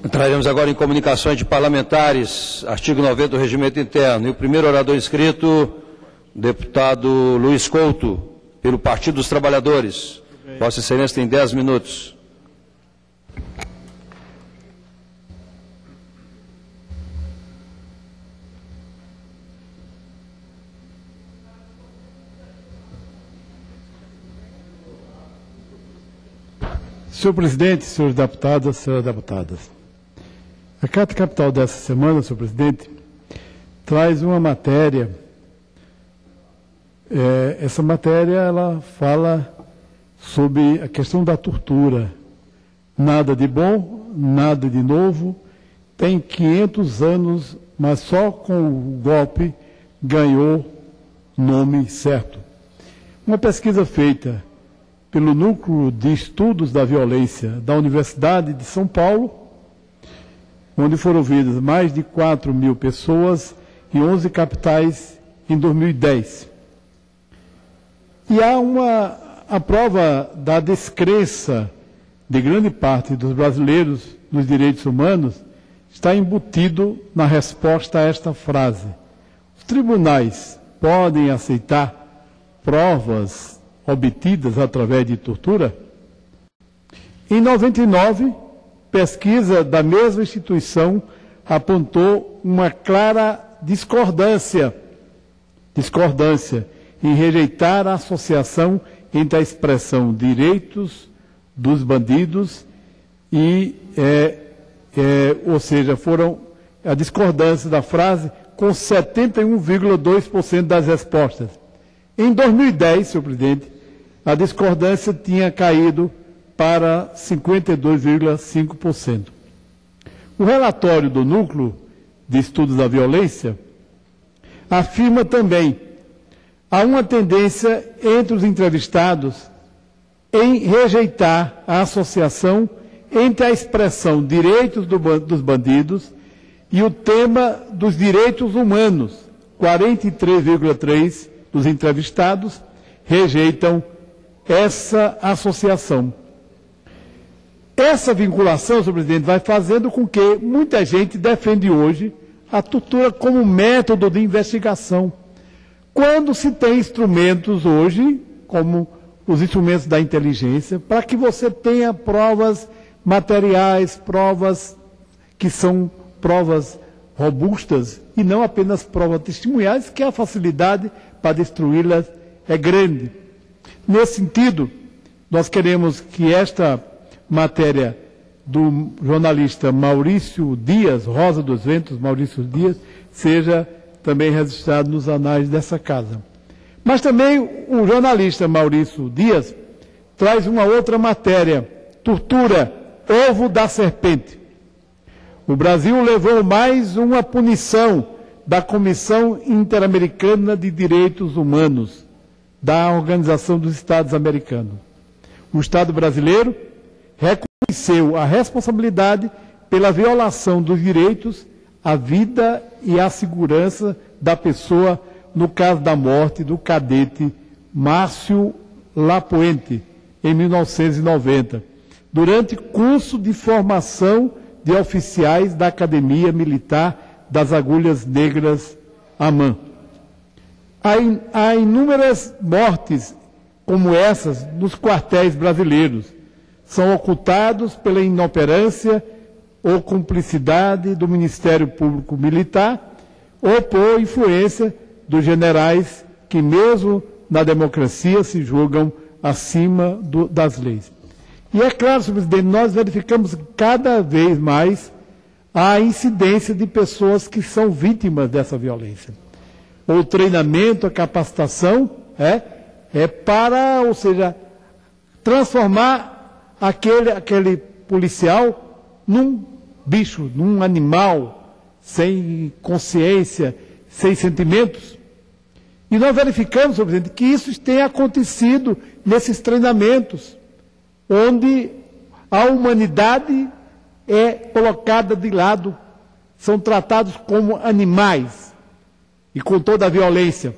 Entraremos agora em comunicações de parlamentares, artigo 90 do Regimento Interno. E o primeiro orador inscrito, deputado Luiz Couto, pelo Partido dos Trabalhadores. Vossa Excelência tem 10 minutos. Senhor presidente, senhores deputados, senhoras deputadas, a Carta Capital dessa semana, senhor presidente, traz uma matéria. Essa matéria ela fala sobre a questão da tortura. Nada de bom, nada de novo, tem 500 anos, mas só com o golpe ganhou nome certo. Uma pesquisa feita pelo Núcleo de Estudos da Violência da Universidade de São Paulo, onde foram ouvidas mais de 4.000 pessoas em 11 capitais em 2010. E há a prova da descrença de grande parte dos brasileiros nos direitos humanos está embutido na resposta a esta frase. Os tribunais podem aceitar provas obtidas através de tortura? Em 99, pesquisa da mesma instituição apontou uma clara discordância em rejeitar a associação entre a expressão direitos dos bandidos e, ou seja, foram a discordância da frase com 71,2% das respostas. Em 2010, senhor presidente, a discordância tinha caído para 52,5%. O relatório do Núcleo de Estudos da Violência afirma também há uma tendência entre os entrevistados em rejeitar a associação entre a expressão direitos dos bandidos e o tema dos direitos humanos. 43,3% dos entrevistados rejeitam essa associação. Essa vinculação, senhor presidente, vai fazendo com que muita gente defende hoje a tortura como método de investigação, quando se tem instrumentos hoje, como os instrumentos da inteligência, para que você tenha provas materiais, provas que são provas robustas e não apenas provas testemunhais, que a facilidade para destruí-las é grande. Nesse sentido, nós queremos que esta matéria do jornalista Maurício Dias, Rosa dos Ventos, Maurício Dias, seja também registrado nos anais dessa casa. Mas também o jornalista Maurício Dias traz uma outra matéria, tortura, ovo da serpente. O Brasil levou mais uma punição da Comissão Interamericana de Direitos Humanos, da Organização dos Estados Americanos. O Estado brasileiro reconheceu a responsabilidade pela violação dos direitos à vida e à segurança da pessoa no caso da morte do cadete Márcio Lapuente, em 1990, durante curso de formação de oficiais da Academia Militar das Agulhas Negras, AMAN. Há inúmeras mortes como essas nos quartéis brasileiros. São ocultados pela inoperância ou cumplicidade do Ministério Público Militar ou por influência dos generais que, mesmo na democracia, se julgam acima das leis. E é claro, senhor presidente, nós verificamos cada vez mais a incidência de pessoas que são vítimas dessa violência. O treinamento, a capacitação é para, ou seja, transformar aquele policial num bicho, num animal, sem consciência, sem sentimentos. E nós verificamos, senhor presidente, que isso tem acontecido nesses treinamentos, onde a humanidade é colocada de lado, são tratados como animais e com toda a violência,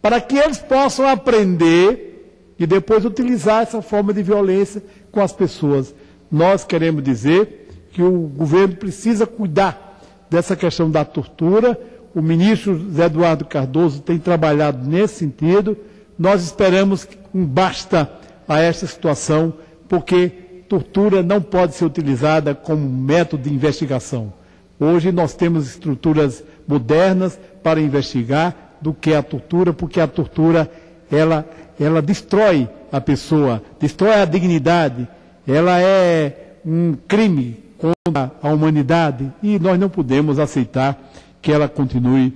para que eles possam aprender e depois utilizar essa forma de violência com as pessoas. Nós queremos dizer que o governo precisa cuidar dessa questão da tortura. O ministro Zé Eduardo Cardoso tem trabalhado nesse sentido. Nós esperamos um basta a esta situação, porque tortura não pode ser utilizada como método de investigação. Hoje nós temos estruturas modernas para investigar do que a tortura, porque a tortura ela destrói a pessoa, destrói a dignidade, ela é um crime contra a humanidade e nós não podemos aceitar que ela continue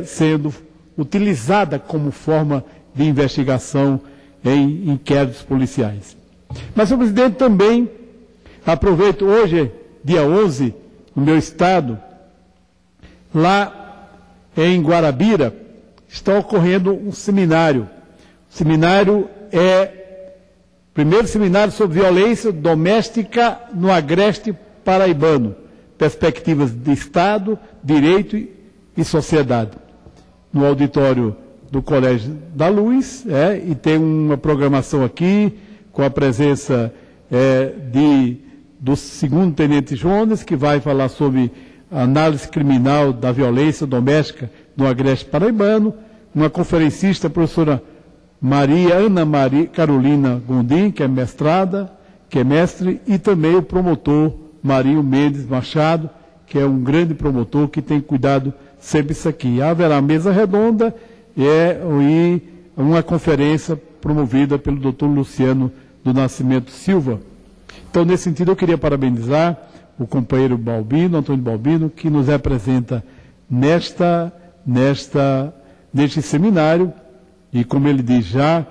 sendo utilizada como forma de investigação em inquéritos policiais. Mas, senhor presidente, também aproveito hoje, dia 11, no meu estado, lá em Guarabira, está ocorrendo um seminário. O seminário é o primeiro seminário sobre violência doméstica no agreste paraibano, perspectivas de Estado, direito e sociedade. No auditório do Colégio da Luz, e tem uma programação aqui com a presença do 2º Tenente Jonas, que vai falar sobre a análise criminal da violência doméstica no agreste paraibano, uma conferencista, a professora Ana Maria Carolina Gondim, que é mestrada, que é mestre, e também o promotor Marinho Mendes Machado, que é um grande promotor que tem cuidado sempre disso aqui. Haverá mesa redonda e uma conferência promovida pelo doutor Luciano do Nascimento Silva. Então, nesse sentido, eu queria parabenizar o companheiro Balbino, Antônio Balbino, que nos representa neste seminário, e como ele diz já,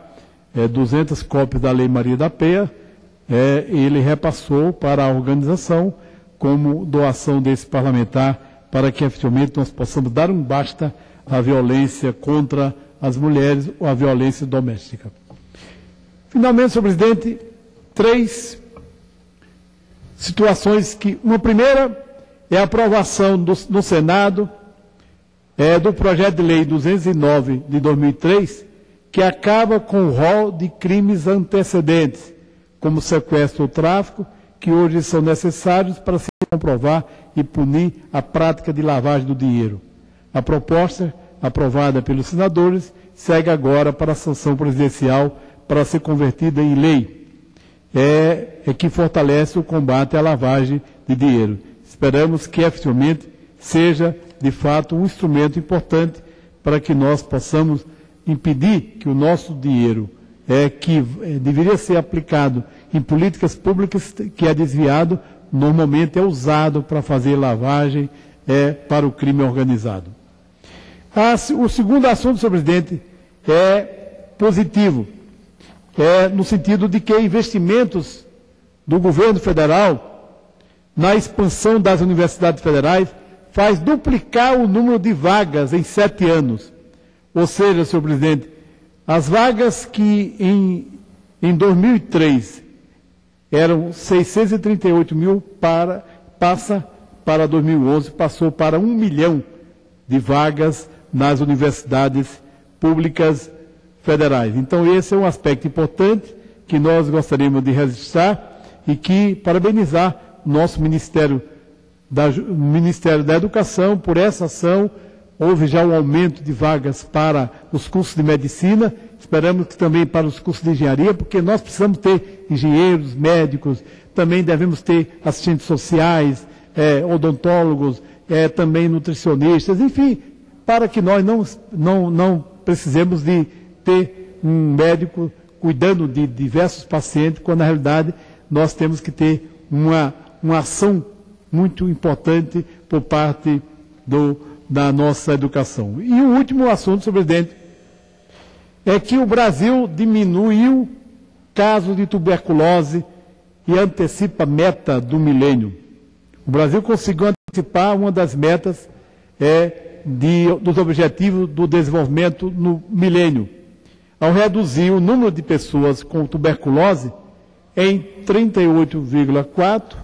200 cópias da Lei Maria da Penha, ele repassou para a organização como doação desse parlamentar, para que efetivamente nós possamos dar um basta à violência contra as mulheres ou à violência doméstica. Finalmente, senhor presidente, 3 situações que... Uma primeira é a aprovação no Senado do projeto de lei 209 de 2003, que acaba com o rol de crimes antecedentes, como sequestro ou tráfico, que hoje são necessários para se comprovar e punir a prática de lavagem do dinheiro. A proposta, aprovada pelos senadores, segue agora para a sanção presidencial para ser convertida em lei. Que fortalece o combate à lavagem de dinheiro. Esperamos que efetivamente seja, de fato, um instrumento importante para que nós possamos impedir que o nosso dinheiro, que deveria ser aplicado em políticas públicas, que é desviado, normalmente é usado para fazer lavagem para o crime organizado. O segundo assunto, senhor presidente, é positivo. No sentido de que investimentos do governo federal na expansão das universidades federais faz duplicar o número de vagas em 7 anos. Ou seja, senhor presidente, as vagas que em 2003 eram 638 mil, passa para 2011, passou para 1 milhão de vagas nas universidades públicas federais. Então, esse é um aspecto importante que nós gostaríamos de registrar e que parabenizar o nosso Ministério da Educação por essa ação. Houve já um aumento de vagas para os cursos de medicina, esperamos que também para os cursos de engenharia, porque nós precisamos ter engenheiros, médicos, também devemos ter assistentes sociais, odontólogos, também nutricionistas, enfim, para que nós não precisemos de ter um médico cuidando de diversos pacientes, quando na realidade nós temos que ter uma ação muito importante por parte da nossa educação. E o último assunto, senhor presidente, é que o Brasil diminuiu casos de tuberculose e antecipa a meta do milênio. O Brasil conseguiu antecipar uma das metas dos objetivos do desenvolvimento no milênio, ao reduzir o número de pessoas com tuberculose em 38,4%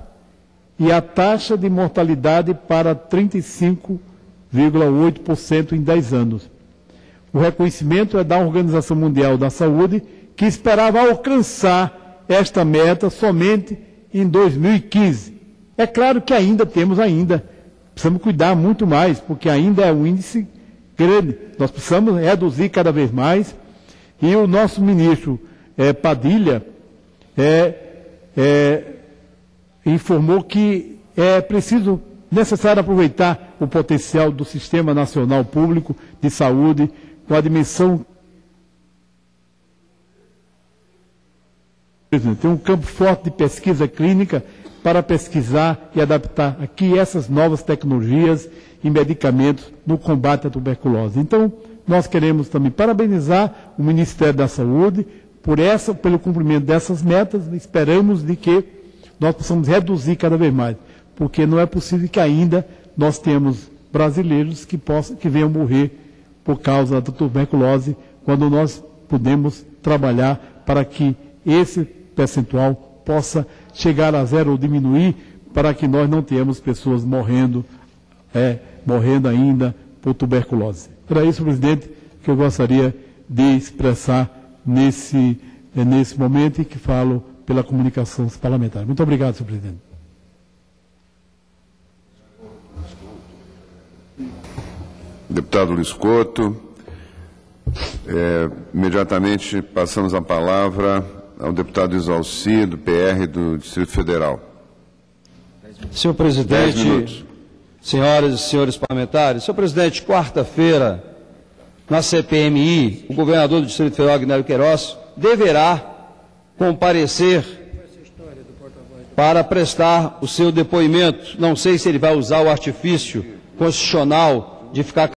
e a taxa de mortalidade para 35,8% em 10 anos. O reconhecimento é da Organização Mundial da Saúde, que esperava alcançar esta meta somente em 2015. É claro que precisamos cuidar muito mais, porque ainda é um índice grande. Nós precisamos reduzir cada vez mais. E o nosso ministro Padilha informou que é necessário aproveitar o potencial do Sistema Nacional Público de Saúde com a dimensão. Tem um campo forte de pesquisa clínica para pesquisar e adaptar aqui essas novas tecnologias e medicamentos no combate à tuberculose. Então, nós queremos também parabenizar o Ministério da Saúde pelo cumprimento dessas metas. Esperamos de que nós possamos reduzir cada vez mais, porque não é possível que ainda nós temos brasileiros que venham morrer por causa da tuberculose, quando nós podemos trabalhar para que esse percentual possa chegar a zero ou diminuir, para que nós não tenhamos pessoas morrendo ainda por tuberculose. Era isso, presidente, que eu gostaria de expressar nesse momento e que falo pela comunicação parlamentar. Muito obrigado, senhor presidente. Deputado Luiz Couto. Imediatamente passamos a palavra ao deputado Isalci, do PR do Distrito Federal. Senhor presidente, senhoras e senhores parlamentares, senhor presidente, quarta-feira, na CPMI, o governador do Distrito Federal, Guilherme Queiroz, deverá comparecer para prestar o seu depoimento. Não sei se ele vai usar o artifício constitucional de ficar